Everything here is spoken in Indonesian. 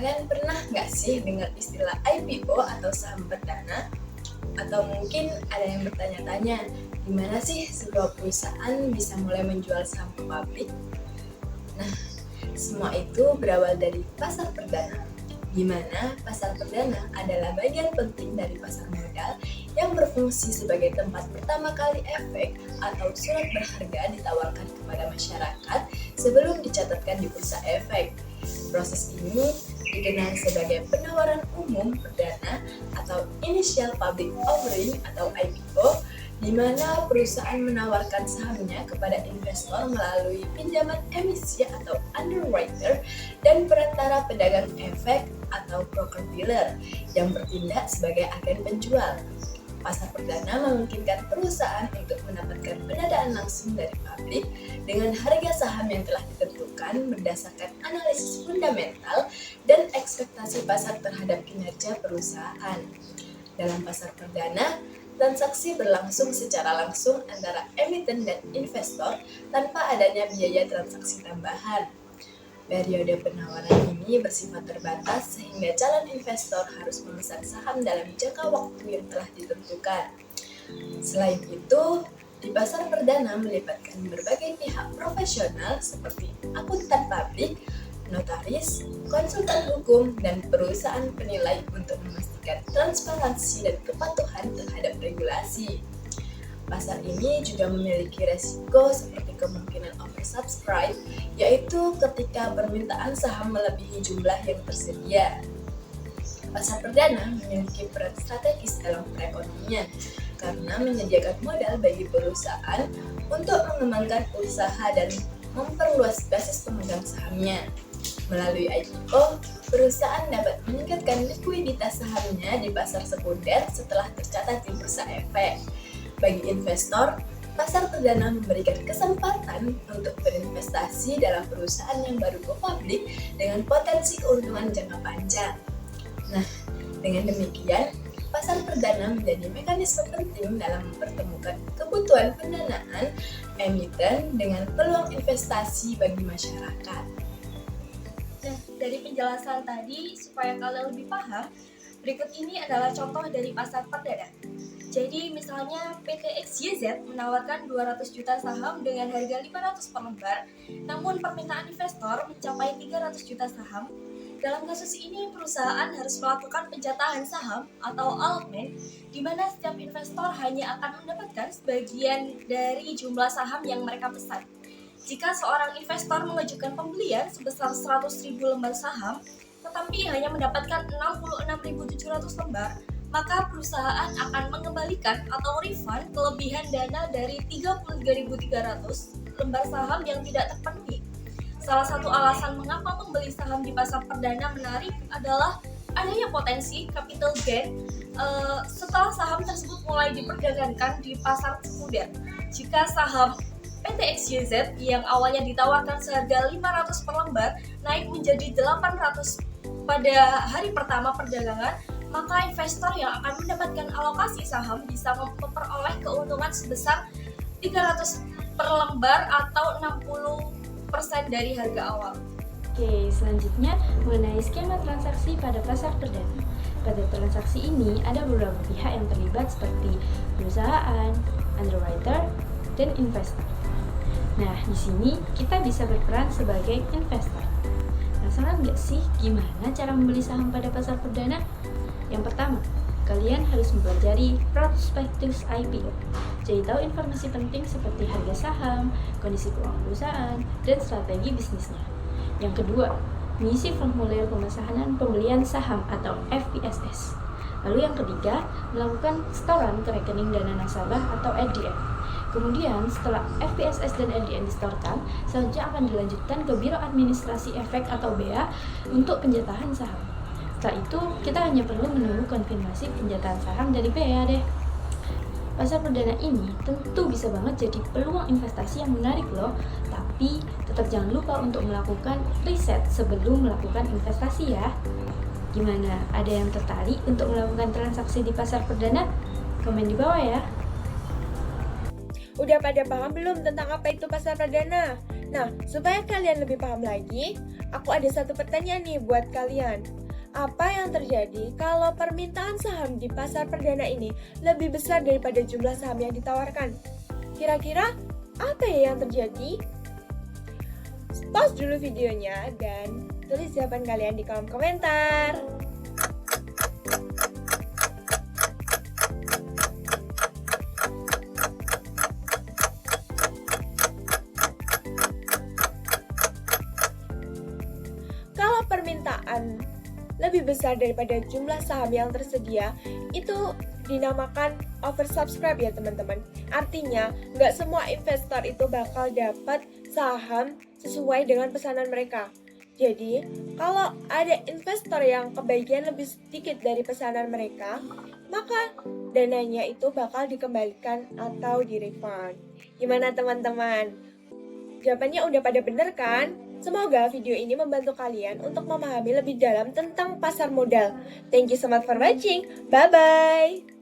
Kalian pernah nggak sih dengar istilah IPO atau saham perdana? Atau mungkin ada yang bertanya-tanya, gimana sih sebuah perusahaan bisa mulai menjual saham ke publik? Nah, semua itu berawal dari pasar perdana, di mana pasar perdana adalah bagian penting dari pasar modal yang berfungsi sebagai tempat pertama kali efek atau surat berharga ditawarkan kepada masyarakat sebelum dicatatkan di bursa efek. Proses ini dikenal sebagai penawaran umum perdana atau Initial Public Offering atau IPO, di mana perusahaan menawarkan sahamnya kepada investor melalui pinjaman emisi atau underwriter dan perantara pedagang efek atau broker-dealer yang bertindak sebagai agen penjual. Pasar perdana memungkinkan perusahaan untuk mendapatkan pendanaan langsung dari publik dengan harga saham yang telah ditentukan berdasarkan analisis fundamental dan ekspektasi pasar terhadap kinerja perusahaan. Dalam pasar perdana, transaksi berlangsung secara langsung antara emiten dan investor tanpa adanya biaya transaksi tambahan. Periode penawaran ini bersifat terbatas sehingga calon investor harus memesan saham dalam jangka waktu yang telah ditentukan. Selain itu, di pasar perdana melibatkan berbagai pihak profesional seperti akuntan publik, notaris, konsultan hukum, dan perusahaan penilai untuk memastikan transparansi dan kepatuhan terhadap regulasi. Pasar ini juga memiliki resiko seperti kemungkinan oversubscribe, yaitu ketika permintaan saham melebihi jumlah yang tersedia. Pasar perdana memiliki peran strategis dalam perekonomian karena menyediakan modal bagi perusahaan untuk mengembangkan usaha dan memperluas basis pemegang sahamnya. Melalui IPO, perusahaan dapat meningkatkan likuiditas sahamnya di pasar sekunder setelah tercatat di bursa efek. Bagi investor, pasar perdana memberikan kesempatan untuk berinvestasi dalam perusahaan yang baru go publik dengan potensi keuntungan jangka panjang. Nah, dengan demikian, pasar perdana menjadi mekanisme penting dalam mempertemukan kebutuhan pendanaan emiten dengan peluang investasi bagi masyarakat. Nah, dari penjelasan tadi, supaya kalian lebih paham, berikut ini adalah contoh dari pasar perdana. Jadi misalnya PT XYZ menawarkan 200 juta saham dengan harga 500 per lembar, namun permintaan investor mencapai 300 juta saham. Dalam kasus ini, perusahaan harus melakukan pencatahan saham atau allotment, di mana setiap investor hanya akan mendapatkan sebagian dari jumlah saham yang mereka pesan. Jika seorang investor mengajukan pembelian sebesar 100.000 lembar saham, tetapi hanya mendapatkan 66.700 lembar, maka perusahaan akan mengembalikan atau refund kelebihan dana dari 33.300 lembar saham yang tidak terpenuhi. Salah satu alasan mengapa membeli saham di pasar perdana menarik adalah adanya potensi capital gain setelah saham tersebut mulai diperdagangkan di pasar sekunder. Jika saham PT XYZ yang awalnya ditawarkan seharga 500 per lembar naik menjadi 800 pada hari pertama perdagangan, maka investor yang akan mendapatkan alokasi saham bisa memperoleh keuntungan sebesar 300 per lembar atau 60% dari harga awal. Oke, selanjutnya mengenai skema transaksi pada pasar perdana. Pada transaksi ini ada beberapa pihak yang terlibat seperti perusahaan, underwriter, dan investor. Nah, di sini kita bisa berperan sebagai investor. Penasaran nggak sih gimana cara membeli saham pada pasar perdana? Yang pertama, kalian harus mempelajari prospektus IPO. Jadi tahu informasi penting seperti harga saham, kondisi keuangan perusahaan, dan strategi bisnisnya. Yang kedua, mengisi formulir pemesanan pembelian saham atau FPSS. Lalu yang ketiga, melakukan setoran ke rekening dana nasabah atau RDN. Kemudian setelah FPSS dan RDN disetorkan, selanjutnya akan dilanjutkan ke Biro Administrasi Efek atau BA untuk penjatahan saham. Setelah itu, kita hanya perlu menunggu konfirmasi penjatahan saham dari BA deh. Pasar perdana ini tentu bisa banget jadi peluang investasi yang menarik loh, tapi tetap jangan lupa untuk melakukan riset sebelum melakukan investasi ya. Gimana? Ada yang tertarik untuk melakukan transaksi di pasar perdana? Komen di bawah ya. Udah pada paham belum tentang apa itu pasar perdana? Nah, supaya kalian lebih paham lagi, aku ada satu pertanyaan nih buat kalian. Apa yang terjadi kalau permintaan saham di pasar perdana ini lebih besar daripada jumlah saham yang ditawarkan? Kira-kira apa ya yang terjadi? Pause dulu videonya dan tulis jawaban kalian di kolom komentar. Kalau permintaan lebih besar daripada jumlah saham yang tersedia, itu dinamakan oversubscribe ya teman-teman. Artinya, nggak semua investor itu bakal dapat saham sesuai dengan pesanan mereka. Jadi, kalau ada investor yang kebagian lebih sedikit dari pesanan mereka, maka dananya itu bakal dikembalikan atau di-refund. Gimana teman-teman? Jawabannya udah pada bener kan? Semoga video ini membantu kalian untuk memahami lebih dalam tentang pasar modal. Thank you so much for watching. Bye-bye!